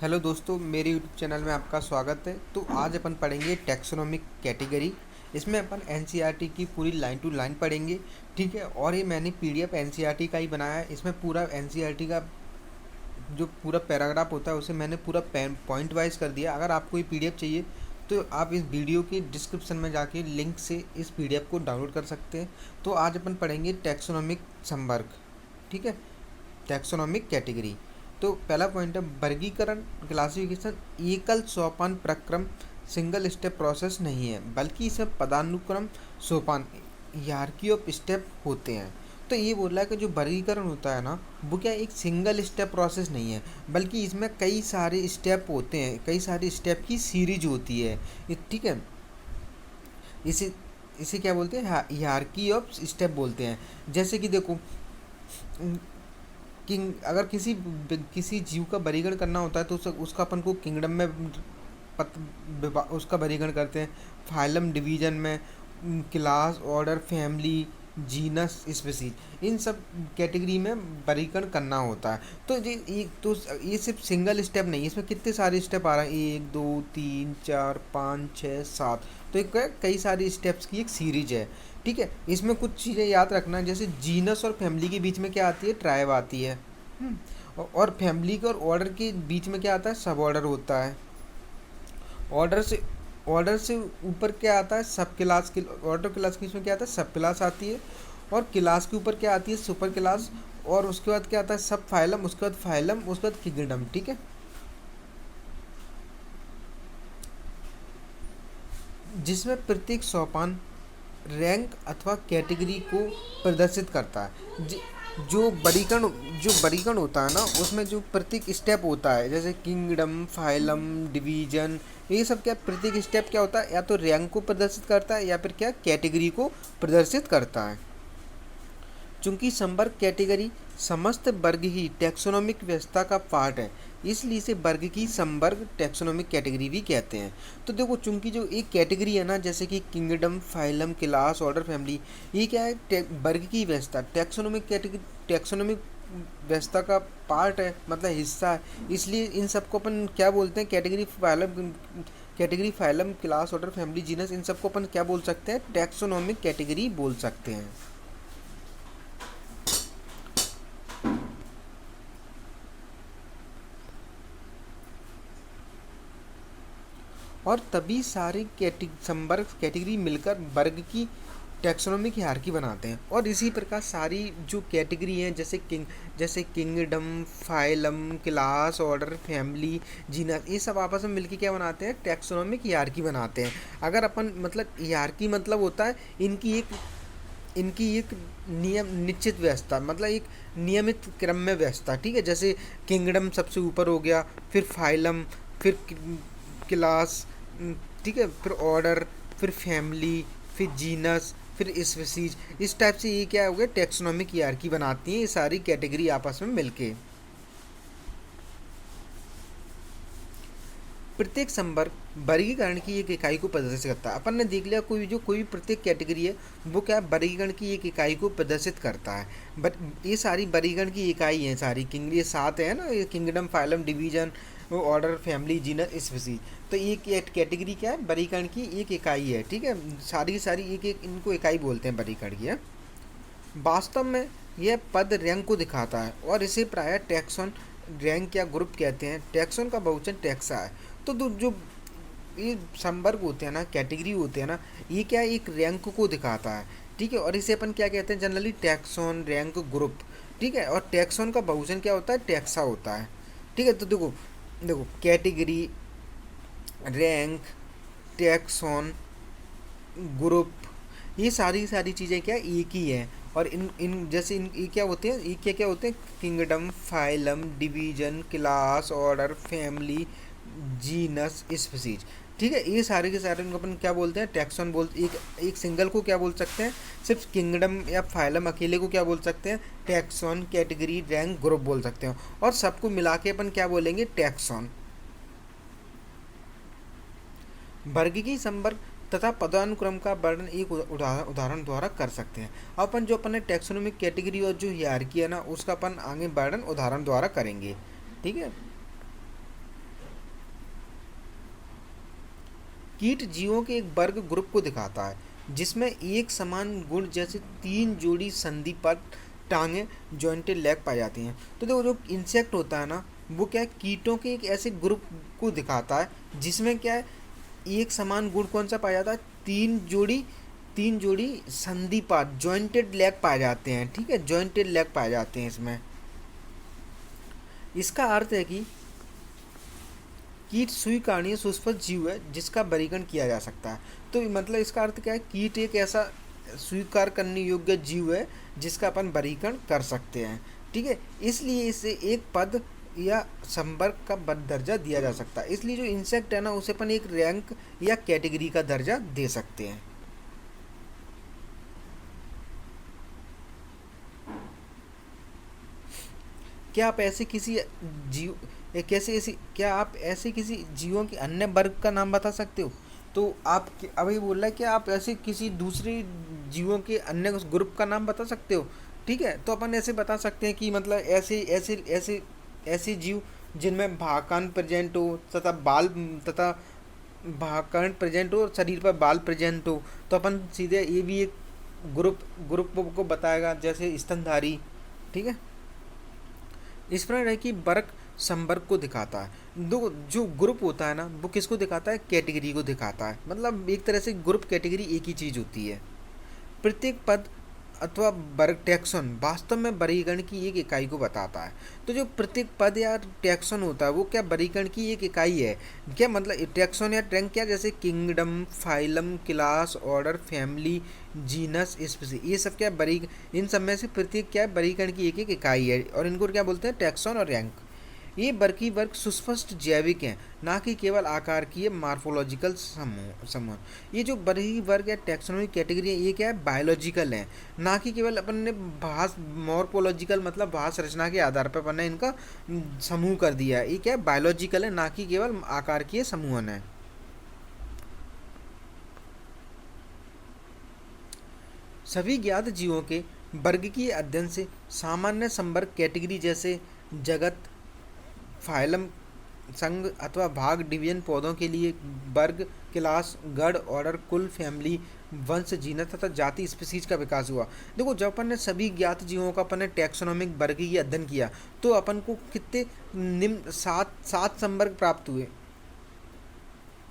Hello दोस्तों, मेरे YouTube channel में आपका स्वागत है। तो आज अपन पढ़ेंगे टैक्सोनॉमिक कैटेगरी। इसमें अपन एनसीईआरटी की पूरी लाइन टू लाइन पढ़ेंगे, ठीक है। और ये मैंने पीडीएफ एनसीईआरटी का ही बनाया है। इसमें पूरा एनसीईआरटी का जो पूरा पैराग्राफ होता है उसे मैंने पूरा पॉइंट वाइज कर दिया। अगर आपको ये पीडीएफ चाहिए तो आप इस वीडियो के डिस्क्रिप्शन में जाके लिंक से इस पीडीएफ को डाउनलोड कर सकते हैं। तो आज अपन पढ़ेंगे टैक्सोनॉमिक संवर्ग, ठीक है, टैक्सोनॉमिक कैटेगरी। तो पहला पॉइंट है वर्गीकरण, क्लासिफिकेशन एकल सोपान प्रक्रम, सिंगल स्टेप प्रोसेस नहीं है, बल्कि इसमें पदानुक्रम सोपान हायरार्की ऑफ स्टेप होते हैं। तो ये बोल रहा है कि जो वर्गीकरण होता है ना, वो क्या एक सिंगल स्टेप प्रोसेस नहीं है, बल्कि इसमें कई सारे स्टेप होते हैं, कई सारे स्टेप की सीरीज होती है, ठीक है। इसे इसे क्या बोलते हैं, हायरार्की ऑफ स्टेप बोलते हैं। जैसे कि देखो, किंग अगर किसी जीव का वर्गीकरण करना होता है तो उसका अपन को किंगडम में उसका वर्गीकरण करते हैं, फाइलम डिवीजन में, class, order, family, genus, species, इन सब कैटेगरी में वर्गीकरण करना होता है। तो ये सिर्फ सिंगल स्टेप नहीं है, इसमें कितने सारे स्टेप आ रहे हैं, 1 2 3 4 5 6 7। तो एक कई सारी स्टेप्स की एक सीरीज है, ठीक है। इसमें कुछ चीज़ें याद रखना, जैसे जीनस और फैमिली के बीच में क्या आती है, ट्राइब आती है। और फैमिली के और ऑर्डर के बीच में क्या आता है, सब ऑर्डर होता है। ऑर्डर से ऊपर क्या आता है, सब क्लास के। ऑर्डर क्लास के बीच में क्या आता है, सब क्लास आती है। और क्लास के ऊपर क्या आती है, सुपर क्लास। और उसके बाद क्या आता है, सब फाइलम, उसके बाद फाइलम, उसके बाद किंगडम, ठीक है। जिसमें प्रत्येक सोपान रैंक अथवा कैटेगरी को प्रदर्शित करता है। जो वर्गीकरण होता है ना, उसमें जो प्रत्येक स्टेप होता है, जैसे किंगडम, फाइलम, डिवीजन, ये सब क्या प्रत्येक स्टेप क्या होता है, या तो रैंक को प्रदर्शित करता है या फिर क्या कैटेगरी को प्रदर्शित करता है। चूंकि संवर्ग कैटेगरी समस्त वर्ग ही टैक्सोनॉमिक व्यवस्था का पार्ट है, इसलिए इसे वर्ग की संवर्ग टैक्सोनॉमिक कैटेगरी भी कहते हैं। तो देखो, चूंकि जो एक कैटेगरी है ना, जैसे कि kingdom, phylum, class, order, family, ये क्या है, वर्ग की व्यवस्था, टैक्सोनॉमिक कैटेगरी, टैक्सोनॉमिक व्यवस्था का पार्ट है, मतलब हिस्सा है। इसलिए इन सबको अपन क्या बोलते हैं, category phylum, class, order, family, genus, इन सबको अपन क्या बोल सकते हैं, टैक्सोनॉमिक कैटेगरी बोल सकते हैं। और तभी सारे संवर्ग कैटेगरी मिलकर वर्ग की टैक्सोनॉमिक हायरार्की बनाते हैं। और इसी प्रकार सारी जो कैटेगरी हैं, जैसे kingdom, phylum, class, order, family, genus, ये सब आपस में मिलकर क्या बनाते हैं, टैक्सोनॉमिक हायरार्की बनाते हैं। अगर अपन मतलब हायरार्की मतलब होता है इनकी एक निश्चित व्यवस्था, मतलब एक नियमित क्रम में व्यवस्था, ठीक है। जैसे किंगडम सबसे ऊपर हो गया, फिर फाइलम, फिर क्लास, ठीक है, फिर ऑर्डर, फिर फैमिली, फिर जीनस, फिर स्पीसीज। इस टाइप से ये क्या हो गया, टैक्सोनॉमिक हायरार्की बनाती हैं ये सारी कैटेगरी आपस में मिलके। प्रत्येक संवर्ग वर्गीकरण की एक इकाई को प्रदर्शित करता है। अपन ने देख लिया, कोई भी प्रत्येक कैटेगरी है वो क्या वर्गीकरण की एक इकाई को प्रदर्शित करता है। बट ये सारी वर्गीकरण की इकाई हैं, सारी ये 7 है ना, ये kingdom, phylum, division, order, family, genus, species. तो ये कैटेगरी क्या है, वर्गीकरण की एक इकाई है, ठीक है। सारी सारी एक एक इनको इकाई बोलते हैं वर्गीकरण की। वास्तव में यह पद रैंक को दिखाता है और इसे प्रायः टैक्सॉन, रैंक या ग्रुप कहते हैं। टैक्सॉन का बहुवचन टैक्सा है। तो जो ये संवर्ग होते हैं ना, कैटेगरी होते हैं ना, ये क्या एक रैंक को दिखाता है, ठीक है। और इसे अपन क्या कहते हैं, जनरली टैक्सॉन, रैंक, ग्रुप, ठीक है। और टैक्सॉन का बहुवचन क्या होता है, टैक्सा होता है, ठीक है। तो देखो देखो कैटेगरी, रैंक, टैक्सॉन, ग्रुप, ये सारी चीज़ें क्या एक ही हैं। और इन जैसे इन ये क्या होते हैं, ये क्या होते हैं, kingdom, phylum, division, class, order, family, genus, species, ठीक है। ये सारे के सारे इनको अपन क्या बोलते हैं, टैक्सॉन बोलते। एक सिंगल को क्या बोल सकते हैं, सिर्फ किंगडम या फाइलम अकेले को क्या बोल सकते हैं, टैक्सॉन, कैटेगरी, रैंक, ग्रुप बोल सकते हैं। और सबको मिला के अपन क्या बोलेंगे, टैक्सॉन। वर्गीय संवर्ग तथा पदानुक्रम का वर्णन एक उदाहरण द्वारा कर सकते हैं। अपन जो अपने टैक्सोनॉमिक कैटेगरी और जो हायरार्की है ना, उसका अपन आगे वर्णन उदाहरण द्वारा करेंगे, ठीक है। कीट जीवों के एक वर्ग ग्रुप को दिखाता है जिसमें एक समान गुण जैसे 3 जोड़ी संधिपाद टांगे जॉइंटेड लेग पाई जाती हैं। तो देखो जो इंसेक्ट होता है ना, वो क्या है, कीटों के एक ऐसे ग्रुप को दिखाता है जिसमें क्या है, एक समान गुण कौन सा पाया जाता है, 3 जोड़ी संधिपाद जॉइंटेड लेग पाए जाते हैं। ठीक है, जॉइंटेड लेग पाए जाते हैं इसमें। इसका अर्थ है कि कीट स्वीकरणीय सुस्पष्ट जीव है जिसका वर्गीकरण किया जा सकता है। तो मतलब इसका अर्थ क्या है, कीट एक ऐसा स्वीकार करने योग्य जीव है जिसका अपन वर्गीकरण कर सकते हैं। ठीक है, इसलिए इसे एक पद या संवर्ग का दर्जा दिया जा सकता है। इसलिए जो इंसेक्ट है ना, उसे अपन एक रैंक या कैटेगरी का दर्जा दे सकते हैं। क्या आप ऐसे किसी जीव कैसे ऐसी क्या आप ऐसे किसी जीवों के अन्य वर्ग का नाम बता सकते हो? तो आप अभी बोल रहा है कि आप ऐसे किसी दूसरे जीवों के अन्य ग्रुप का नाम बता सकते हो। ठीक है, तो अपन ऐसे बता सकते हैं कि मतलब ऐसे ऐसे ऐसे ऐसे जीव जिनमें भाकान प्रेजेंट हो तथा भाकर्ण प्रेजेंट हो और शरीर पर बाल प्रेजेंट हो, तो अपन सीधे ये भी एक ग्रुप ग्रुप को बताएगा, जैसे स्तनधारी। ठीक है, इस प्रकार है कि वर्ग संवर्ग को दिखाता है। दो जो ग्रुप होता है ना, वो किसको दिखाता है, कैटेगरी को दिखाता है। मतलब एक तरह से ग्रुप कैटेगरी एक ही चीज़ होती है। प्रत्येक पद अथवा वर्ग टैक्सॉन वास्तव में वर्गीकरण की एक इकाई को बताता है। तो जो प्रत्येक पद या टैक्सॉन होता है वो क्या वर्गीकरण की एक इकाई है। क्या मतलब टैक्सॉन या रैंक क्या, जैसे kingdom, phylum, class, order, family, genus, species, ये सब क्या वर्ग, इन सब में से प्रत्येक क्या है वर्गीकरण की एक एक इकाई है और इनको क्या बोलते हैं, टैक्सॉन और रैंक। ये वर्गीय वर्ग सुस्पष्ट जैविक हैं, ना कि केवल आकार की मार्फोलॉजिकल समूह। ये जो वर्गीय वर्ग या टैक्सोनॉमी कैटेगरी है, ये क्या है, बायोलॉजिकल है, ना कि केवल अपन ने भाष मॉर्फोलॉजिकल मतलब भाष रचना के आधार पर अपन ने इनका समूह कर दिया है। ये क्या है, बायोलॉजिकल है, ना कि केवल आकार की समूहन है। सभी ज्ञात जीवों के वर्गीय अध्ययन से सामान्य संवर्ग कैटेगरी जैसे जगत, फाइलम, संघ अथवा भाग, डिवीजन, पौधों के लिए वर्ग, क्लास, गण, ऑर्डर, कुल, फैमिली, वंश, जीनस तथा जाति, स्पीसीज का विकास हुआ। देखो जब अपन ने सभी ज्ञात जीवों का अपन ने टैक्सोनॉमिक वर्गीय अध्ययन किया तो अपन को कितने निम्न सात संवर्ग प्राप्त हुए।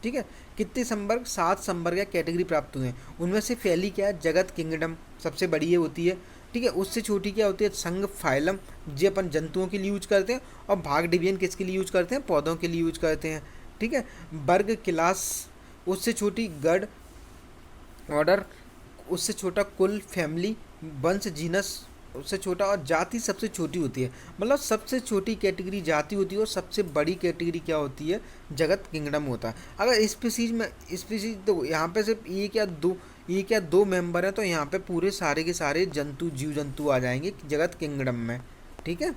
ठीक है, कितने संवर्ग, 7 संवर्ग या कैटेगरी प्राप्त हुए हैं। उनमें से पहली क्या है, जगत, किंगडम सबसे बड़ी है होती है। ठीक है, उससे छोटी क्या होती है, संघ, फाइलम, जो अपन जंतुओं के लिए यूज करते हैं, और भाग डिवीजन किसके लिए यूज करते हैं, पौधों के लिए यूज करते हैं। ठीक है, वर्ग, क्लास, उससे छोटी गण, ऑर्डर, उससे छोटा कुल, फैमिली, वंश, जीनस उससे छोटा, और जाति सबसे छोटी होती है। मतलब सबसे छोटी कैटेगरी जाति होती है और सबसे बड़ी कैटेगरी क्या होती है, जगत, किंगडम होता है। अगर स्पीसीज तो यहाँ पे सिर्फ एक या दो मेंबर हैं, तो यहाँ पे पूरे सारे के सारे जीव जंतु आ जाएंगे जगत किंगडम में। ठीक है,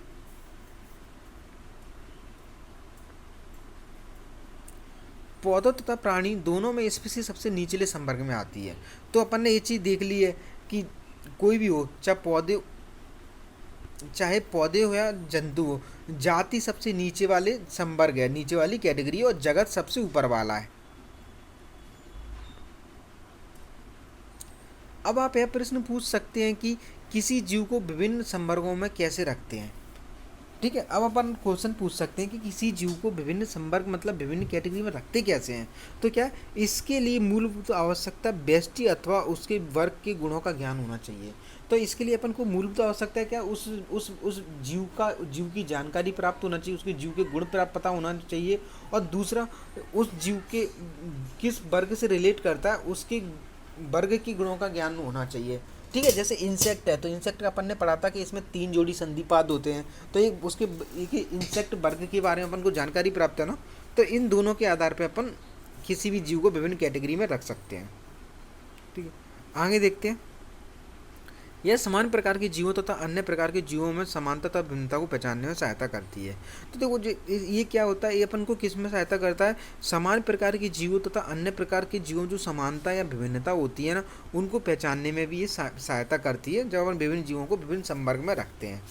पौधों तथा प्राणी दोनों में स्पीसीज सबसे निचले संवर्ग में आती है। तो अपन ने ये चीज़ देख ली है कि कोई भी हो, चाहे पौधे हो या जंतु हो, जाति सबसे नीचे वाले संवर्ग है, नीचे वाली कैटेगरी, और जगत सबसे ऊपर वाला है। अब आप यह प्रश्न पूछ सकते हैं कि किसी जीव को विभिन्न संवर्गों में कैसे रखते हैं। ठीक है, अब अपन क्वेश्चन पूछ सकते हैं कि किसी जीव को विभिन्न संवर्ग मतलब विभिन्न कैटेगरी में रखते कैसे हैं। तो क्या, इसके लिए मूलभूत आवश्यकता व्यष्टि अथवा उसके वर्ग के गुणों का ज्ञान होना चाहिए। तो इसके लिए अपन को मूलभूत आवश्यकता है क्या, उस जीव की जानकारी प्राप्त होना चाहिए, उसके जीव के गुण प्राप्त पता होना चाहिए, और दूसरा उस जीव के किस वर्ग से रिलेट करता है उसके वर्ग के गुणों का ज्ञान होना चाहिए। ठीक है, जैसे इंसेक्ट है, तो इंसेक्ट का अपन ने पढ़ा था कि इसमें 3 जोड़ी संधिपाद होते हैं। तो एक इंसेक्ट वर्ग के बारे में अपन को जानकारी प्राप्त है ना, तो इन दोनों के आधार पर अपन किसी भी जीव को विभिन्न कैटेगरी में रख सकते हैं। ठीक है, आगे देखते हैं। यह समान प्रकार के जीवों तथा अन्य प्रकार के जीवों में समानता तथा भिन्नता को पहचानने में सहायता करती है। तो देखो ये क्या होता है, ये अपन को किस में सहायता करता है, समान प्रकार के जीवों तथा अन्य प्रकार के जीवों जो समानता या विभिन्नता होती है ना, उनको पहचानने में भी ये सहायता करती है जब अपन विभिन्न जीवों को विभिन्न संवर्ग में रखते हैं।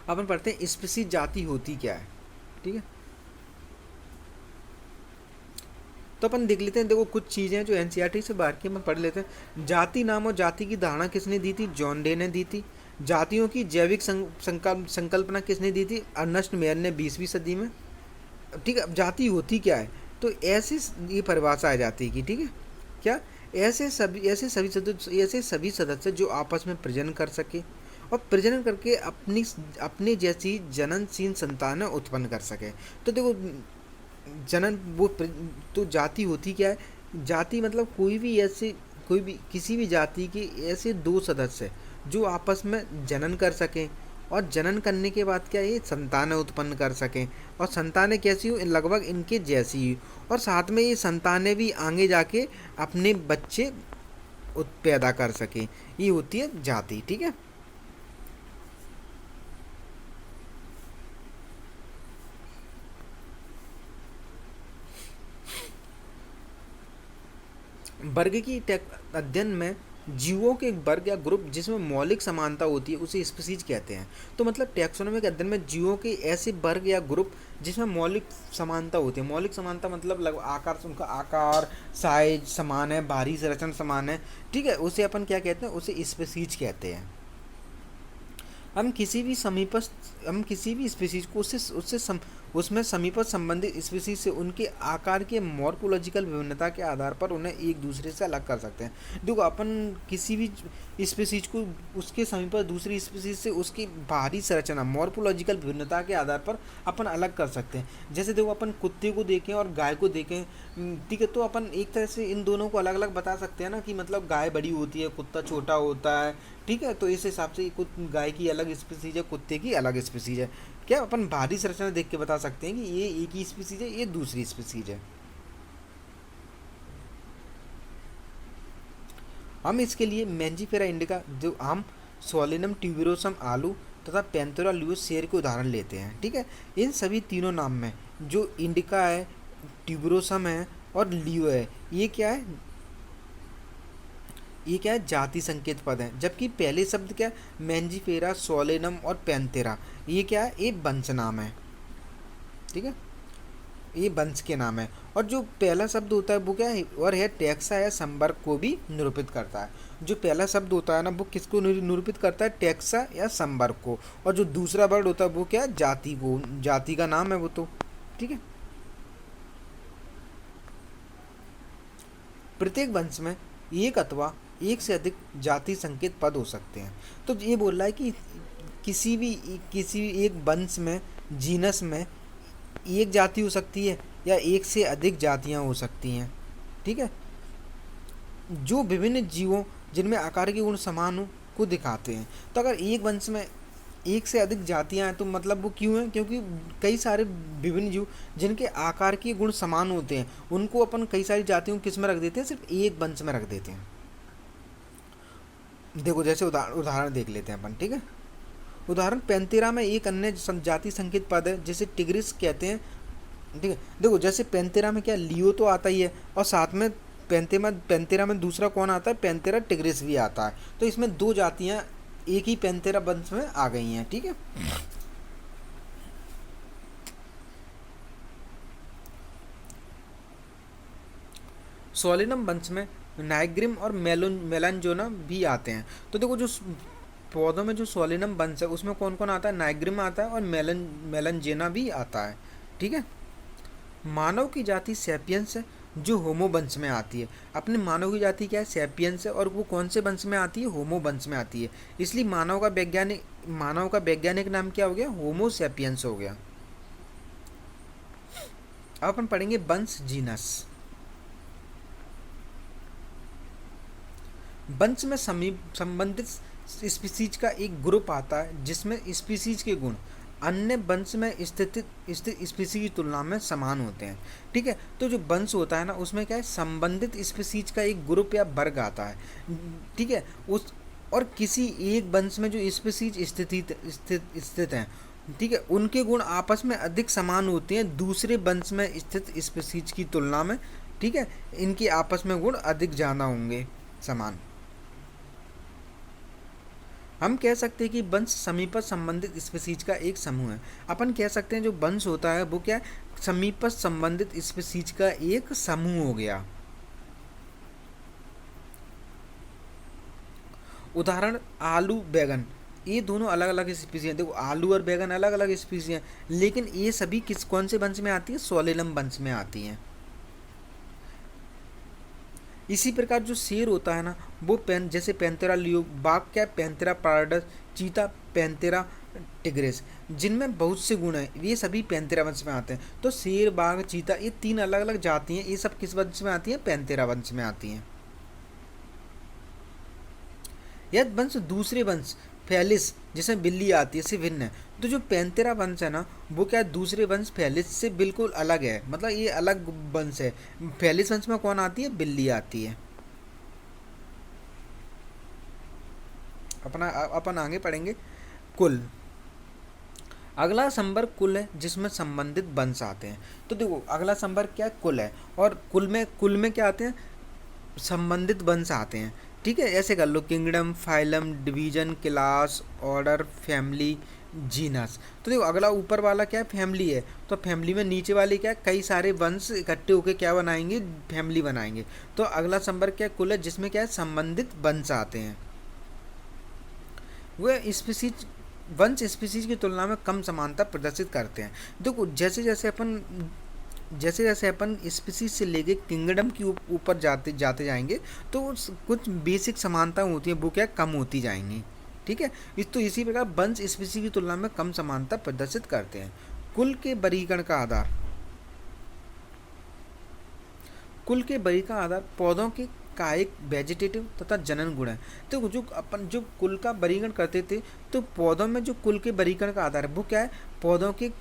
अपन पढ़ते हैं स्पीसीज जाति होती क्या है। ठीक है, तो अपन देख लेते हैं, देखो कुछ चीज़ें जो एनसीईआरटी से बाहर की, हम पढ़ लेते हैं। जाति नाम और जाति की धारणा किसने दी थी? जॉन डे ने दी थी। जातियों की जैविक संकल्पना किसने दी थी? अर्नेस्ट मेयर ने 20वीं सदी में। ठीक है, अब जाति होती क्या है? तो ऐसे ये परिभाषा है जाति की, ठीक है, क्या? ऐसे सभी सदस्य जो आपस में प्रजनन कर सके और प्रजनन करके अपने जैसी जननशील संतानें उत्पन्न कर सके। तो देखो, जनन वो तो जाति होती क्या है? जाति मतलब कोई भी किसी भी जाति के ऐसे दो सदस्य जो आपस में जनन कर सकें और जनन करने के बाद क्या, ये संतानें उत्पन्न कर सकें, और संतानें कैसी हो? लगभग इनके जैसी ही, और साथ में ये संतानें भी आगे जाके अपने बच्चे पैदा कर सकें। ये होती है जाति, ठीक है। वर्ग की अध्ययन में जीवों के एक वर्ग या ग्रुप जिसमें मौलिक समानता होती है उसे स्पीसीज कहते हैं। तो मतलब टैक्सोनॉमी के अध्ययन में जीवों के ऐसे वर्ग या ग्रुप जिसमें मौलिक समानता होती है। मौलिक समानता मतलब आकार, उनका आकार, साइज समान है, बाहरी संरचना समान है, ठीक है, उसे अपन क्या कहते हैं? उसे स्पीसीज कहते हैं। हम किसी भी स्पीसीज को उसमें समीपस्थ संबंधित स्पीसीज से उनके आकार के मॉर्फोलॉजिकल विभिन्नता के आधार पर उन्हें एक दूसरे से अलग कर सकते हैं। देखो, अपन किसी भी स्पीसीज को उसके समीपस्थ दूसरी स्पीसीज से उसकी बाहरी संरचना, मॉर्फोलॉजिकल विभिन्नता के आधार पर अपन अलग कर सकते हैं। जैसे देखो, अपन कुत्ते को देखें और गाय को देखें, ठीक है, तो अपन एक तरह से इन दोनों को अलग अलग बता सकते हैं ना, कि मतलब गाय बड़ी होती है, कुत्ता छोटा होता है, ठीक है। तो इस हिसाब से गाय की अलग स्पीसीज है, कुत्ते की अलग स्पीसीज है। क्या अपन बाहरी संरचना देख के बता सकते हैं कि ये एक ही स्पीसीज है, ये दूसरी स्पीसीज है। हम इसके लिए मैंजीफेरा इंडिका, जो आम, सोलिनम ट्यूबरोसम आलू तथा पैंथेरा लुइस शेर के उदाहरण लेते हैं, ठीक है। इन सभी तीनों नाम में जो इंडिका है, ट्यूबरोसम है और लियो है, ये क्या है? ये क्या है? जाति संकेत पद हैं। जबकि पहले शब्द क्या है? मैंजीफेरा, सोलेनम और पैंथेरा, ये क्या है? ये वंश नाम है, ठीक है, ये वंश के नाम है। और जो पहला शब्द होता है वो क्या है? और है टैक्सा या संवर्ग को भी निरूपित करता है। जो पहला शब्द होता है ना, वो किसको निरूपित करता है? टैक्सा या संवर्ग को। और जो दूसरा वर्ड होता है वो क्या है? जाति को, जाति का नाम है वो, तो ठीक है। प्रत्येक वंश में एक अथवा एक से अधिक जाति संकेत पद हो सकते हैं। तो ये बोल रहा है कि किसी भी एक वंश में, जीनस में एक जाति हो सकती है या एक से अधिक जातियां हो सकती हैं, ठीक है, जो विभिन्न जीवों जिनमें आकार के गुण समान हो को दिखाते हैं। तो अगर एक वंश में एक से अधिक जातियां हैं तो मतलब वो क्यों हैं? क्योंकि कई सारे विभिन्न जीव जिनके आकार के गुण समान होते हैं उनको अपन कई सारी जातियों किस में रख देते हैं? सिर्फ एक वंश में रख देते हैं। देखो, जैसे उदाहरण देख लेते हैं अपन, ठीक है। उदाहरण, पैंथेरा में एक अन्य जाति संकेत पद है जिसे टिग्रिस कहते हैं, ठीक है। देखो, जैसे पैंथेरा में क्या, लियो तो आता ही है, और साथ में पैंथेरा में दूसरा कौन आता है? पैंथेरा टिग्रिस भी आता है। तो इसमें दो जातियां एक ही पैंथेरा वंश में आ गई हैं, ठीक है। सोलिनम वंश में नाइग्रिम और मेलांजोना भी आते हैं। तो देखो, जो पौधों में जो सोलिनम वंश है उसमें कौन कौन आता है? नाइग्रिम आता है और मेलनजेना भी आता है, ठीक है। मानव की जाति सैपियंस है जो होमो वंश में आती है। अपने मानव की जाति क्या है? सैपियंस है, और वो कौन से वंश में आती है? होमो वंश में आती है। इसलिए मानव का वैज्ञानिक नाम क्या हो गया? होमो सैपियंस हो गया। अब अपन पढ़ेंगे वंश, जीनस। वंश में संबंधित स्पीसीज का एक ग्रुप आता है जिसमें स्पीसीज के गुण अन्य वंश में स्थित स्पीसीज की तुलना में समान होते हैं, ठीक है। तो जो वंश होता है ना, उसमें क्या है? संबंधित स्पीसीज का एक ग्रुप या वर्ग आता है, ठीक है। उस और किसी एक वंश में जो स्पीसीज स्थित हैं, ठीक है, उनके गुण आपस में अधिक समान होते हैं दूसरे वंश में स्थित स्पीसीज की तुलना में, ठीक है। इनके आपस में गुण अधिक ज़्यादा होंगे, समान। हम कह सकते हैं कि वंश समीपस्थ संबंधित स्पीसीज का एक समूह है। अपन कह सकते हैं जो वंश होता है वो क्या है, समीपस्थ संबंधित स्पीसीज का एक समूह हो गया। उदाहरण आलू बैगन, ये दोनों अलग अलग स्पीसी हैं। देखो आलू और बैगन अलग अलग स्पीसी हैं, लेकिन ये सभी कौन से वंश में आती है, सोलेनम वंश में आती हैं। इसी प्रकार जो शेर होता है ना, वो जैसे पैंथेरा लियो, बाघ क्या है, पैंथेरा पारडस, चीता पैंथेरा टिग्रिस, जिनमें बहुत से गुण हैं, ये सभी पैंथेरा वंश में आते हैं। तो शेर, बाघ, चीता, ये 3 अलग अलग जाति हैं, ये सब किस वंश में आती हैं, पैंथेरा वंश में आती हैं। यह वंश दूसरे वंश फेलिस जिसमें बिल्ली आती है से भिन्न है। तो जो पैंथेरा वंश है ना, वो क्या है, दूसरे वंश फेलिस से बिल्कुल अलग है, मतलब ये अलग वंश है। फेलिस वंश में कौन आती है, बिल्ली आती है। अपन आगे पढ़ेंगे कुल। अगला संवर्ग कुल है जिसमें संबंधित वंश आते हैं। तो देखो अगला संवर्ग क्या है, कुल है, और कुल में क्या आते हैं, संबंधित वंश आते हैं। ठीक है, ऐसे कर लो, kingdom, phylum, division, class, order, family, genus. तो देखो अगला ऊपर वाला क्या है, फैमिली है, तो फैमिली में नीचे वाले क्या है, कई सारे वंश इकट्ठे होकर क्या बनाएंगे, फैमिली बनाएंगे। तो अगला संवर्ग क्या है, कुल है, जिसमें क्या है, संबंधित वंश आते हैं। वह स्पीसीज वंश स्पीसीज की तुलना में कम समानता प्रदर्शित करते हैं। देखो जैसे जैसे अपन स्पीसीज से लेके किंगडम के ऊपर जाते जाते जाएंगे, तो कुछ बेसिक समानताएं होती हैं, वो क्या कम होती जाएंगी। ठीक है, इसी प्रकार वंश स्पीसीज की तुलना में कम समानता प्रदर्शित करते हैं। कुल के वर्गीकरण का आधार, कुल के वर्गीकरण का आधार पौधों के कायिक, वेजिटेटिव तथा जनन गुण है। तो जो कुल का वर्गीकरण करते थे, तो पौधों में जो कुल के वर्गीकरण का आधार है वो क्या है, पौधों के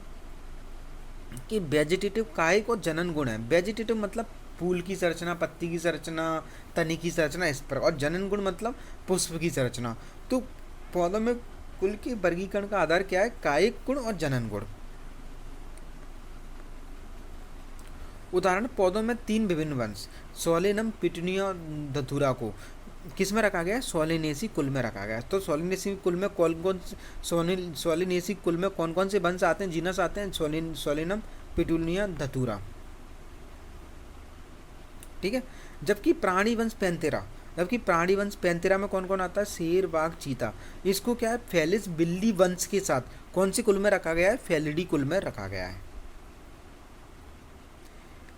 वेजिटेटिव, कायिक और जनन गुण है। वेजिटेटिव मतलब फूल की संरचना, पत्ती की संरचना, तनी की संरचना, इस पर, और जनन गुण मतलब पुष्प की संरचना। तो पौधों में कुल के वर्गीकरण का आधार क्या है, कायिक गुण और जनन गुण। उदाहरण, पौधों में 3 विभिन्न वंश सोलेनम, पिटूनिया और धतूरा को किस में रखा गया है, सोलेनेसी कुल में रखा गया है। तो सोलेनेसी कुल में सोलेनेसी कुल में कौन कौन से वंश आते हैं, जीनस आते हैं, सोलेनम, पिटूनिया, धतूरा। ठीक है, जबकि प्राणी वंश पैंथेरा में कौन कौन आता है, शेर, बाघ, चीता। इसको क्या है, फेलिस बिल्ली वंश के साथ कौन सी कुल में रखा गया है, फेलिडी कुल में रखा गया है।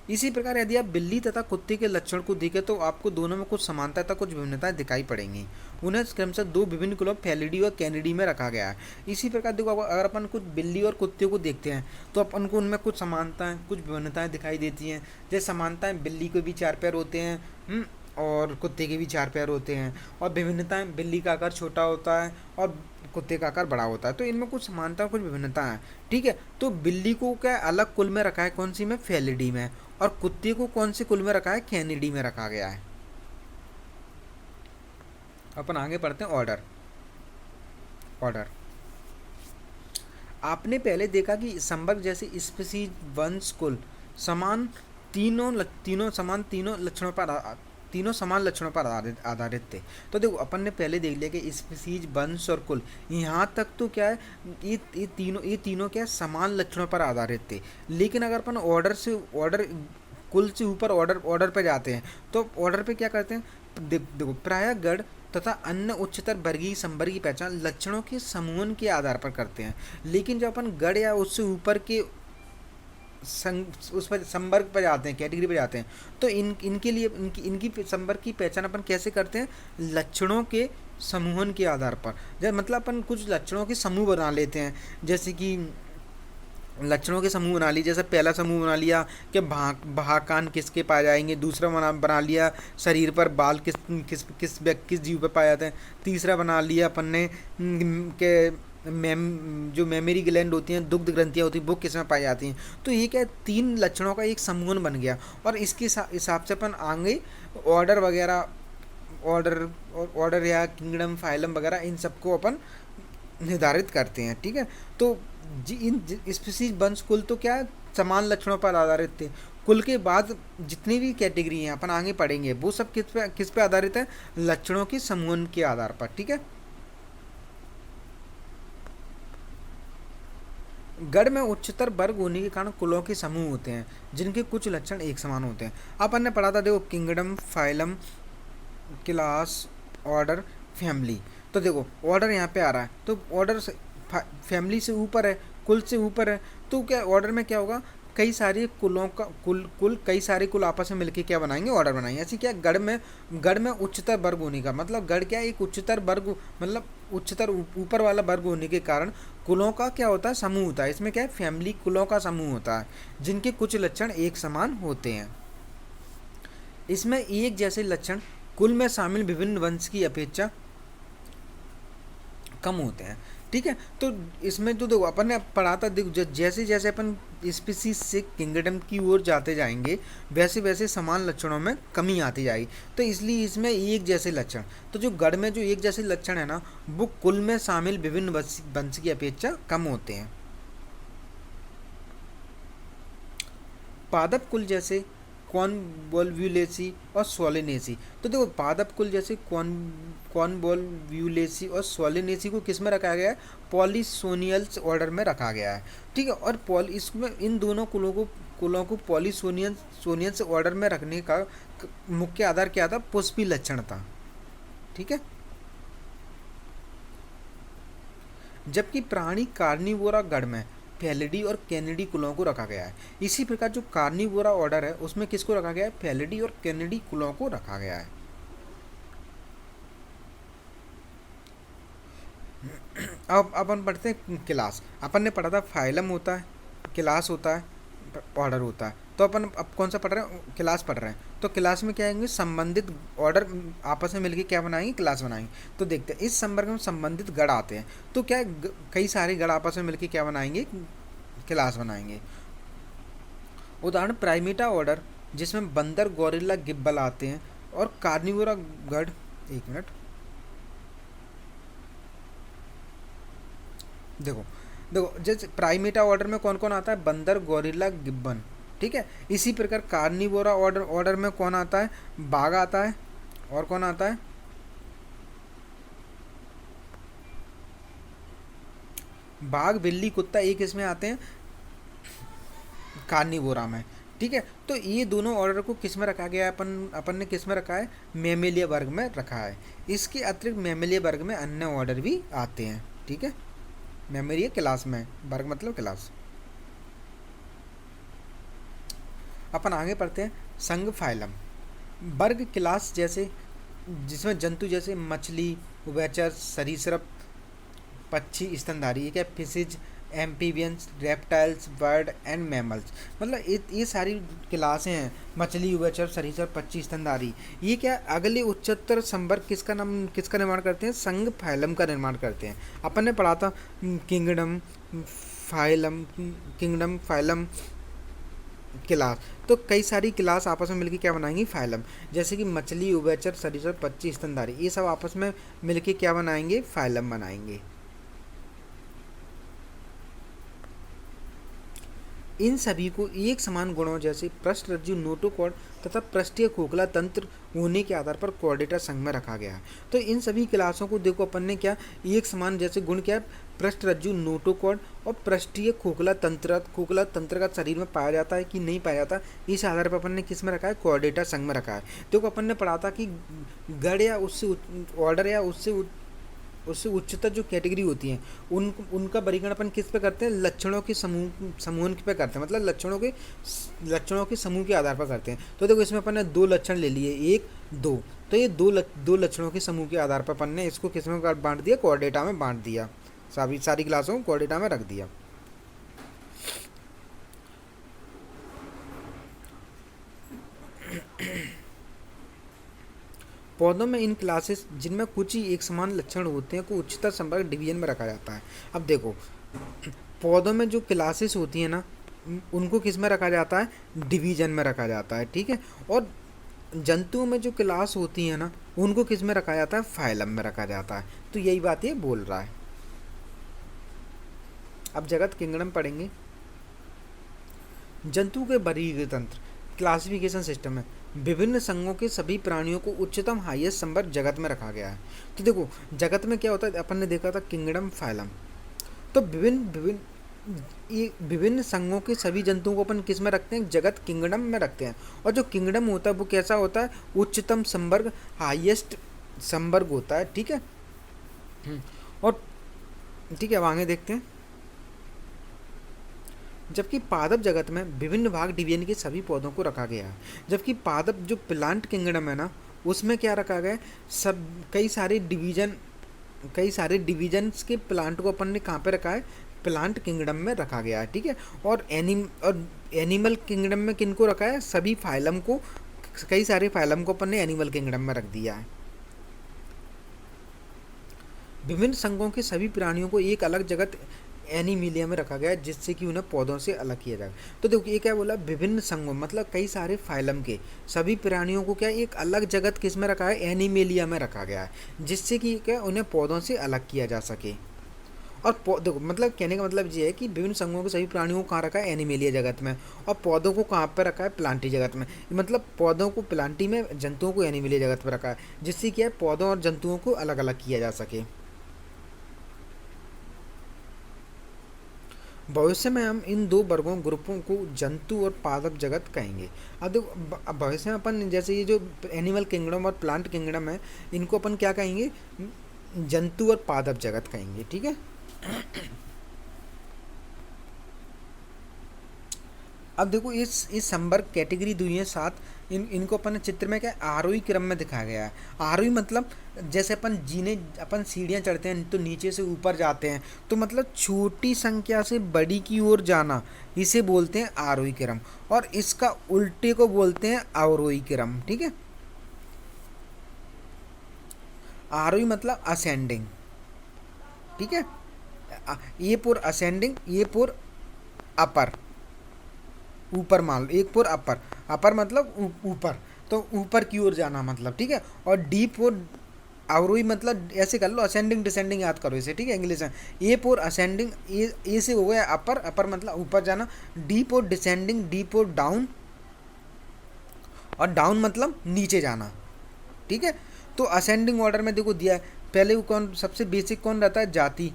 इसी प्रकार यदि आप बिल्ली तथा कुत्ते के लक्षण को देखें, तो आपको दोनों में कुछ समानता तथा कुछ विभिन्नताएं दिखाई पड़ेंगी। उन्हें क्रमशः 2 विभिन्न कुलों फेलिडी और कैनिडी में रखा गया है। इसी प्रकार देखो, अगर अपन कुछ बिल्ली और कुत्ते को देखते हैं, तो अपन को उनमें कुछ समानताएं, कुछ विभिन्नताएं दिखाई देती हैं। जैसे समानताएं, बिल्ली के भी 4 पैर होते हैं, और कुत्ते के भी 4 पैर होते हैं। और विभिन्नताएं, बिल्ली का आकार छोटा होता है और कुत्ते का आकार बड़ा होता है। तो इनमें कुछ समानता, कुछ विभिन्नता है। ठीक है, तो बिल्ली को क्या अलग कुल में रखा है, कौन सी में, फेलिडी में, और कुत्ते को कौन से कुल में रखा है, कैनिडी में रखा गया है। अपन आगे पढ़ते हैं ऑर्डर। आपने पहले देखा कि संवर्ग जैसे स्पीसीज, वंश, कुल तीनों समान लक्षणों पर आधारित थे। तो देखो अपन ने पहले देख लिया कि स्पीसीज, वंश और कुल, यहाँ तक तो क्या है, ये तीनों क्या है, समान लक्षणों पर आधारित थे। लेकिन अगर अपन कुल से ऊपर ऑर्डर पे जाते हैं, तो ऑर्डर पे क्या करते हैं, देखो प्रायः गण तथा अन्य उच्चतर वर्गीय संवर्ग की पहचान लक्षणों के समूहन के आधार पर करते हैं। लेकिन जब अपन गण या उससे ऊपर के उस पर संवर्ग पर जाते हैं, कैटेगरी पर जाते हैं, तो इनके लिए इनकी संवर्ग की पहचान अपन कैसे करते हैं, लक्षणों के समूहन के आधार पर। जब मतलब अपन कुछ लक्षणों के समूह बना लेते हैं, जैसे कि लक्षणों के समूह बना लिए। जैसे पहला समूह बना लिया कि कान किसके पाए जाएंगे, दूसरा बना लिया शरीर पर बाल किस जीव पर पाए जाते हैं, तीसरा बना लिया अपन ने के जो मेमोरी ग्लैंड होती हैं, दुग्ध ग्रंथियाँ होती हैं, वो किस में पाई जाती हैं। तो ये क्या है, 3 लक्षणों का एक समूह बन गया, और इसके हिसाब से अपन आगे ऑर्डर या किंगडम, फाइलम वगैरह इन सबको अपन निर्धारित करते हैं। ठीक है, तो इन स्पीसीज, वंश, कुल तो क्या समान लक्षणों पर आधारित थे। कुल के बाद जितनी भी कैटेगरी हैं अपन आगे पढ़ेंगे, वो सब किस पे आधारित है, लक्षणों के समूह के आधार पर। ठीक है, गण में उच्चतर वर्ग होने के कारण कुलों के समूह होते हैं जिनके कुछ लक्षण एक समान होते हैं। अपन ने पढ़ा था, देखो, kingdom, phylum, class, order, family. तो देखो ऑर्डर यहाँ पे आ रहा है, तो ऑर्डर फैमिली से ऊपर है, कुल से ऊपर है, तो क्या ऑर्डर में क्या होगा, कई सारे कुलों का कुल कई सारे कुल आपस में मिलकर क्या बनाएंगे, ऑर्डर बनाएंगे। ऐसे क्या गढ़ में उच्चतर वर्ग होने का मतलब, गढ़ क्या एक उच्चतर वर्ग, मतलब उच्चतर ऊपर वाला वर्ग होने के कारण कुलों का क्या होता है, समूह होता है। इसमें क्या है, फैमिली कुलों का समूह होता है जिनके कुछ लक्षण एक समान होते हैं। इसमें एक जैसे लक्षण कुल में शामिल विभिन्न वंश की अपेक्षा कम होते हैं। ठीक है, तो इसमें जो देखो अपन ने पढ़ा था, देखो जैसे जैसे अपन स्पीसीज से किंगडम की ओर जाते जाएंगे वैसे वैसे समान लक्षणों में कमी आती जाएगी। तो इसलिए इसमें एक जैसे लक्षण, तो जो गढ़ में जो एक जैसे लक्षण है ना, वो कुल में शामिल विभिन्न वंश की अपेक्षा कम होते हैं। पादप कुल जैसे कॉनवोल्व्युलेसी और सोलिनेसी। तो देखो पादप कुल जैसे कॉनवोल्व्युलेसी और सोलिनेसी को किस में रखा गया है, पॉलीसोनियल्स ऑर्डर में रखा गया है। ठीक है, और इसमें इन दोनों कुलों को पॉलीसोनियल्स ऑर्डर में रखने का मुख्य आधार क्या था, पुष्पी लक्षण था। ठीक है, जबकि प्राणी कार्निवोरा गढ़ में फेलिडी और कैनिडी कुलों को रखा गया है। इसी प्रकार जो कार्निवोरा ऑर्डर है उसमें किसको रखा गया है, फेलिडी और कैनिडी कुलों को रखा गया है। अब अपन पढ़ते हैं क्लास। अपन ने पढ़ा था फाइलम होता है, क्लास होता है, ऑर्डर होता है। तो अपन अब कौन सा पढ़ रहे हैं, क्लास पढ़ रहे हैं। तो क्लास में क्या आएंगे, संबंधित ऑर्डर आपस में मिलकर क्या बनाएंगे, क्लास बनाएंगे। तो देखते हैं इस संवर्ग में संबंधित गण आते हैं, तो क्या कई सारे गण आपस में मिलकर क्या बनाएंगे, क्लास बनाएंगे। उदाहरण प्राइमेटा ऑर्डर जिसमें बंदर, गोरिल्ला, गिब्बल आते हैं, और कार्निवोरा गढ़, एक मिनट, देखो देखो जैसे प्राइमेटा ऑर्डर में कौन कौन आता है, बंदर, गोरिल्ला, गिब्बन। ठीक है, इसी प्रकार कार्निवोरा ऑर्डर में कौन आता है, बाघ आता है, और कौन आता है, बाघ, बिल्ली, कुत्ता, एक इसमें आते हैं कार्निवोरा में। ठीक है, तो ये दोनों ऑर्डर को किस में रखा गया है, अपन ने किस में रखा है, मैमेलिया वर्ग में रखा है। इसके अतिरिक्त मैमेलिया वर्ग में अन्य ऑर्डर भी आते हैं। ठीक है, मैमेलिया क्लास में, वर्ग मतलब क्लास। अपन आगे पढ़ते हैं संघ फाइलम। वर्ग क्लास जैसे जिसमें जंतु जैसे मछली, उभयचर, सरीसृप, पक्षी, स्तनधारी, ये क्या, fishes, amphibians, reptiles, bird and mammals. मतलब ये सारी क्लासें हैं, मछली, उभयचर, सरीसृप, पक्षी, स्तनधारी। ये क्या अगले उच्चतर संवर्ग किसका निर्माण करते हैं, संघ फाइलम का निर्माण करते हैं। अपन ने पढ़ा था किंगडम, फाइलम, क्लास। तो कई सारी क्लास आपस में मिलकर क्या बनाएंगी, फाइलम। जैसे कि मछली, उभयचर, सरीसृप, पक्षी, स्तनधारी, ये सब आपस में मिलकर क्या बनाएंगे, फाइलम बनाएंगे। इन सभी को एक समान गुणों जैसे पृष्ठरज्जु, नोटोकॉर्ड तथा पृष्ठीय खोखला तंत्र होने के आधार पर कॉर्डेटा संघ में रखा गया है। तो इन सभी क्लासों को देखो अपन ने क्या एक समान जैसे गुण क्या है, पृष्ठरज्जु, नोटोकॉर्ड और पृष्ठीय खोखला तंत्र का शरीर में पाया जाता है कि नहीं पाया जाता, इस आधार पर अपन ने किस में रखा है, कॉर्डेटा संघ में रखा है। देखो अपन ने पढ़ा था कि गढ़ या उससे ऑर्डर या उससे उच्चतर जो कैटेगरी होती हैं उनका वर्गीकरण अपन किस पे करते हैं, लक्षणों के समूह पे करते हैं, मतलब लक्षणों के समूह के आधार पर करते हैं। तो देखो इसमें अपन ने दो लक्षण ले लिए, एक, दो। तो ये दो लक्षणों के समूह के आधार पर अपन ने इसको किस में बांट दिया, कोऑर्डिनेटा में बांट दिया, सारी क्लासों को कोऑर्डिनेटा में रख दिया। पौधों में इन क्लासेस जिनमें कुछ ही एक समान लक्षण होते हैं को उच्चतर संवर्ग डिवीजन में रखा जाता है। अब देखो पौधों में जो क्लासेस होती हैं ना उनको किस में रखा जाता है, डिवीजन में रखा जाता है। ठीक है, और जंतुओं में जो क्लास होती हैं ना उनको किस में रखा जाता है, फाइलम में रखा जाता है। तो यही बात ये बोल रहा है। अब जगत किंगडम पढ़ेंगे। जंतु के वर्गीकरण तंत्र, क्लासिफिकेशन सिस्टम है। विभिन्न संघों के सभी प्राणियों को उच्चतम हाईएस्ट संवर्ग जगत में रखा गया है। तो देखो जगत में क्या होता है, अपन ने देखा था किंगडम, फाइलम। तो विभिन्न ये विभिन्न संघों के सभी जंतुओं को अपन किस में रखते हैं, जगत किंगडम में रखते हैं। और जो किंगडम होता है वो कैसा होता है, उच्चतम संवर्ग, हाईएस्ट संवर्ग होता है, ठीक है। और ठीक है, अब आगे देखते हैं। जबकि पादप जगत में विभिन्न भाग डिवीजन के सभी पौधों को रखा गया है। जबकि पादप जो प्लांट किंगडम है ना, उसमें क्या रखा गया है, सब कई सारे डिवीजन्स के प्लांट को अपन ने कहाँ पे रखा है, प्लांट किंगडम में रखा गया है, ठीक है। और एनिमल किंगडम में किनको रखा है, सभी फाइलम को, कई सारे फाइलम को अपन ने एनिमल किंगडम में रख दिया है। विभिन्न संघों के सभी प्राणियों को एक अलग जगत एनिमिलिया में रखा गया है, जिससे कि उन्हें पौधों से अलग किया जाए। तो देखो ये क्या बोला, विभिन्न संघों मतलब कई सारे फाइलम के सभी प्राणियों को क्या एक अलग जगत किस में रखा है, एनिमेलिया में रखा गया है, जिससे कि क्या उन्हें पौधों से अलग किया जा सके। और देखो मतलब कहने का मतलब ये है कि विभिन्न संघों के सभी प्राणियों को कहाँ रखा है, एनिमेलिया जगत में, और पौधों को कहाँ पर रखा है, प्लांटी जगत में। मतलब पौधों को प्लांटी में, जंतुओं को एनिमेलिया जगत पर रखा है, जिससे क्या है पौधों और जंतुओं को अलग अलग किया जा सके। भविष्य में हम इन दो वर्गों ग्रुपों को जंतु और पादप जगत कहेंगे। अब देखो अब भविष्य में अपन जैसे ये जो एनिमल किंगडम और प्लांट किंगडम है, इनको अपन क्या कहेंगे, जंतु और पादप जगत कहेंगे, ठीक है। अब देखो इस संवर्ग कैटेगरी दी है 7, इनको अपन चित्र में क्या आरोही क्रम में दिखाया गया है। आरोही मतलब जैसे अपन सीढ़ियाँ चढ़ते हैं तो नीचे से ऊपर जाते हैं, तो मतलब छोटी संख्या से बड़ी की ओर जाना, इसे बोलते हैं आरोही क्रम। और इसका उल्टे को बोलते हैं अवरोही क्रम, ठीक है। आरोही मतलब असेंडिंग, ठीक है। ये पुर असेंडिंग, ये पुर अपर, ऊपर मान लो, एक पुर अपर, अपर मतलब ऊपर, तो ऊपर की ओर जाना मतलब, ठीक है। और डीप और अवरोही मतलब ऐसे कर लो, असेंडिंग डिसेंडिंग याद करो इसे, ठीक है, इंग्लिश में। ए और असेंडिंग, ए से हो गया अपर, अपर मतलब ऊपर जाना। डीप और डिसेंडिंग, डीप और डाउन, और डाउन मतलब नीचे जाना, ठीक है। तो असेंडिंग ऑर्डर में देखो दिया है, पहले वो कौन सबसे बेसिक कौन रहता है, जाति।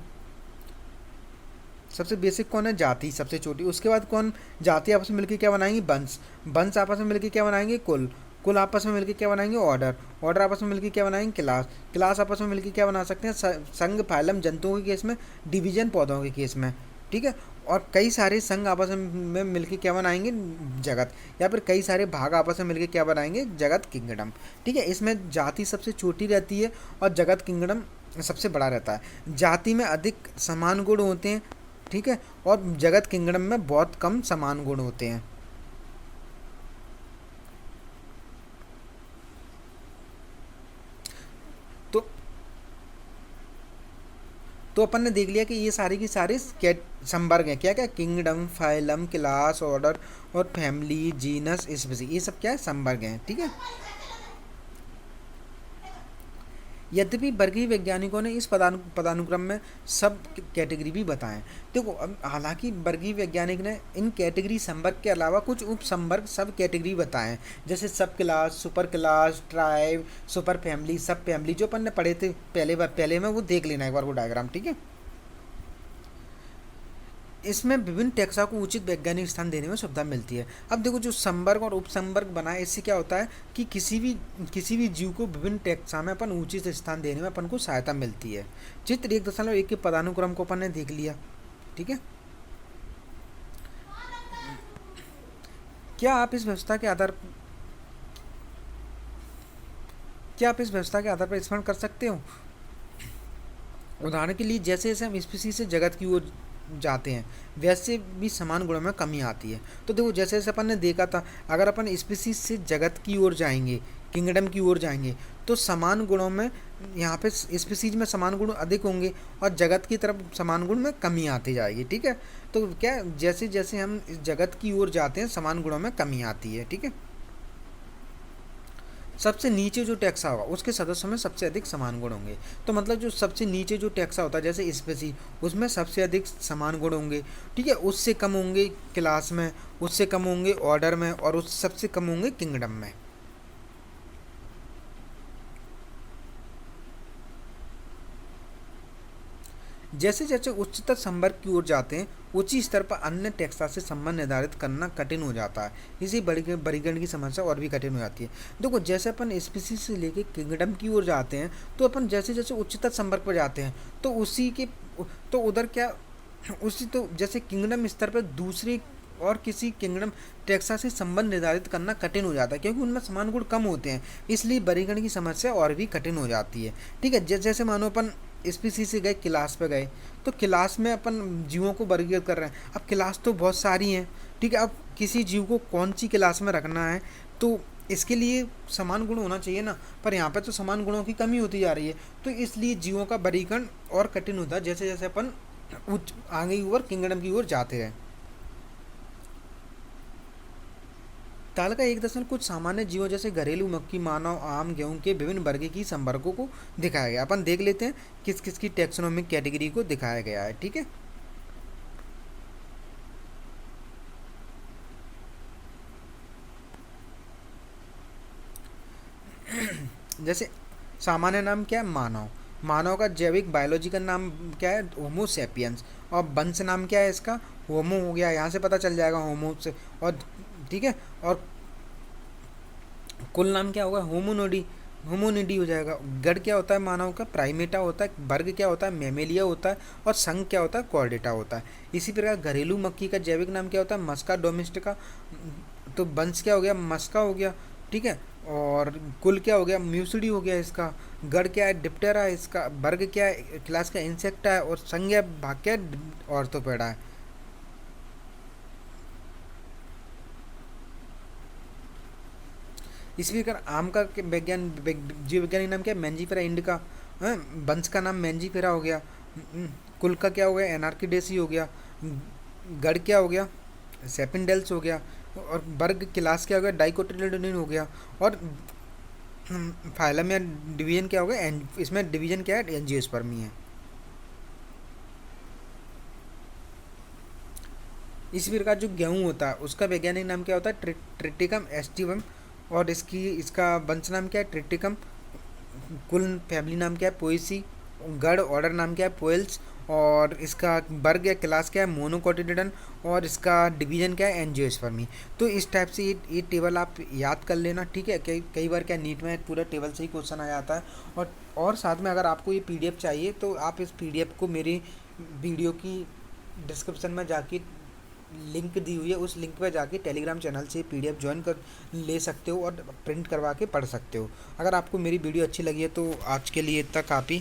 सबसे बेसिक कौन है, जाति सबसे छोटी। उसके बाद कौन, जाति आपस में मिलकर क्या बनाएंगे, वंश। वंश आपस में मिलकर क्या बनाएंगे, कुल। कुल आपस में मिलकर क्या बनाएंगे, ऑर्डर। ऑर्डर आपस में मिलकर क्या बनाएंगे, क्लास। क्लास आपस में मिलकर क्या बना सकते हैं, संघ। फाइलम जंतुओं के केस में, डिवीजन पौधों के केस में, ठीक है। और कई सारे संघ आपस में मिलकर क्या बनाएंगे, जगत। या फिर कई सारे भाग आपस में मिलकर क्या बनाएंगे, जगत किंगडम, ठीक है। इसमें जाति सबसे छोटी रहती है और जगत किंगडम सबसे बड़ा रहता है। जाति में अधिक समान गुण होते हैं, ठीक है, और जगत किंगडम में बहुत कम समान गुण होते हैं। तो तो अपन ने देख लिया कि ये सारी की सारी संवर्ग हैं, क्या क्या, किंगडम, फाइलम, क्लास, ऑर्डर और फैमिली, जीनस, स्पीसीज, ये सब क्या है, संवर्ग हैं, ठीक है। यद्यपि वर्गीय वैज्ञानिकों ने इस पदानुक्रम में सब कैटेगरी भी बताएं। देखो अब हालांकि वर्गीय वैज्ञानिक ने इन कैटेगरी संवर्ग के अलावा कुछ उप संवर्ग सब कैटेगरी बताएं, जैसे सब class, super class, tribe, super family, सब फैमिली, जो अपन ने पढ़े थे पहले में, वो देख लेना एक बार वो डायग्राम, ठीक है। इसमें विभिन्न टैक्सा को उचित वैज्ञानिक स्थान देने में सुविधा मिलती है। अब देखो जो संवर्ग और उपसंवर्ग बना है, इससे क्या होता है कि किसी भी जीव को विभिन्न टैक्सा में अपन उचित स्थान देने में अपन को सहायता मिलती है। चित्र 1.1 के पदानुक्रम को अपन ने देख लिया, ठीक है। क्या आप इस व्यवस्था के आधार पर स्मरण कर सकते हो। उदाहरण के लिए जैसे जैसे हम स्पीसीज से जगत की ओर जाते हैं, वैसे भी समान गुणों में कमी आती है। तो देखो जैसे जैसे अपन ने देखा था, अगर अपन स्पीसीज से जगत की ओर जाएंगे, किंगडम की ओर जाएंगे, तो समान गुणों में यहाँ पे स्पीसीज में समान गुण अधिक होंगे और जगत की तरफ समान गुण में कमी आती जाएगी, ठीक है। तो क्या जैसे जैसे हम इस जगत की ओर जाते हैं, समान गुणों में कमी आती है, ठीक है। सबसे नीचे जो टैक्सा होगा उसके सदस्यों में सबसे अधिक समान गुण होंगे। तो मतलब जो सबसे नीचे जो टैक्सा होता है, जैसे स्पेसी, उसमें सबसे अधिक समान गुण होंगे, ठीक है। उससे कम होंगे क्लास में, उससे कम होंगे ऑर्डर में, और उससे सबसे कम होंगे किंगडम में। जैसे जैसे उच्चतर संवर्ग की ओर जाते हैं उच्च स्तर पर अन्य टेक्सा से संबंध निर्धारित करना कठिन हो जाता है। इसी वर्गीकरण की समस्या और भी कठिन हो जाती है। देखो जैसे अपन स्पीसीज से लेके किंगडम की ओर जाते हैं तो अपन जैसे जैसे उच्चतर संवर्ग पर जाते हैं तो उसी के तो उधर क्या उसी तो जैसे किंगडम स्तर पर दूसरी और किसी किंगडम टेक्सा से संबंध निर्धारित करना कठिन हो जाता है क्योंकि उनमें समान गुण कम होते हैं, इसलिए वर्गीकरण की समस्या और भी कठिन हो जाती है। ठीक है, जैसे मानो अपन स्पीसीज से गए क्लास पे गए तो क्लास में अपन जीवों को वर्गीकृत कर रहे हैं। अब क्लास तो बहुत सारी हैं, ठीक है, अब किसी जीव को कौन सी क्लास में रखना है तो इसके लिए समान गुण होना चाहिए ना, पर यहाँ पे तो समान गुणों की कमी होती जा रही है, तो इसलिए जीवों का वर्गीकरण और कठिन होता है जैसे जैसे अपन उच्च आगे की ओर किंगडम की ओर जाते हैं। तालिका 1 कुछ सामान्य जीवों जैसे घरेलू मक्खी, मानव, आम, गेहूं के विभिन्न वर्ग की संवर्गों को दिखाया गया। अपन देख लेते हैं किस किस की टैक्सोनॉमिक कैटेगरी को दिखाया गया है। ठीक है, जैसे सामान्य नाम क्या है, मानव। मानव का जैविक बायोलॉजिकल नाम क्या है, होमो सेपियंस। और वंश नाम क्या है इसका, होमो हो गया, यहाँ से पता चल जाएगा होमो से। और ठीक है, और कुल नाम क्या होगा, होमोनोडी, होमोनिडी हो जाएगा। गण क्या होता है मानव का, प्राइमेटा होता है। वर्ग क्या होता है, मेमेलिया होता है। और संघ क्या होता है, कॉर्डेटा होता है। इसी प्रकार घरेलू मक्खी का जैविक नाम क्या होता है, मस्का डोमेस्टिका। तो वंश क्या हो गया, मस्का हो गया। ठीक है, और कुल क्या हो गया, म्यूसिडी हो गया इसका। गढ़ क्या है, डिप्टेरा है इसका। वर्ग क्या है, क्लास का इंसेक्टा है। और संज्ञा भाग क्या है, ऑर्थोपेडा है। इसी प्रकार आम का जीव वैज्ञानिक नाम क्या है, मैंजीफेरा इंडिका। हाँ, वंश का नाम मैंजीफेरा हो गया। कुल का क्या हो गया, एनार्किडेसी हो गया। गढ़ क्या हो गया, सेपिनडेल्स हो गया। और वर्ग क्लास क्या हो गया, डाइकोटिलेडोनिन हो गया। और फाइलम या डिवीजन क्या हो गया, इसमें डिवीजन क्या है, एंजियोस्पर्मी है। इसी प्रकार जो गेहूं होता है उसका वैज्ञानिक नाम क्या होता है, ट्रिटिकम एस्टिवम। और इसका वंश नाम क्या है, ट्रिटिकम। कुल फैमिली नाम क्या है, पोएसी। गढ़ ऑर्डर नाम क्या है, पोएल्स। और इसका वर्ग या क्लास क्या है, मोनोकोटिलिडन। और इसका डिवीजन क्या है, एंजियोस्पर्मी। तो इस टाइप से ये टेबल आप याद कर लेना। ठीक है, कई कई बार क्या नीट में पूरा टेबल से ही क्वेश्चन आ जाता है। और साथ में अगर आपको ये पीडीएफ चाहिए तो आप इस पीडीएफ को मेरी वीडियो की डिस्क्रिप्शन में जाके लिंक दी हुई है, उस लिंक पर जाके टेलीग्राम चैनल से पीडीएफ ज्वाइन कर ले सकते हो और प्रिंट करवा के पढ़ सकते हो। अगर आपको मेरी वीडियो अच्छी लगी है तो आज के लिए इतना काफ़ी।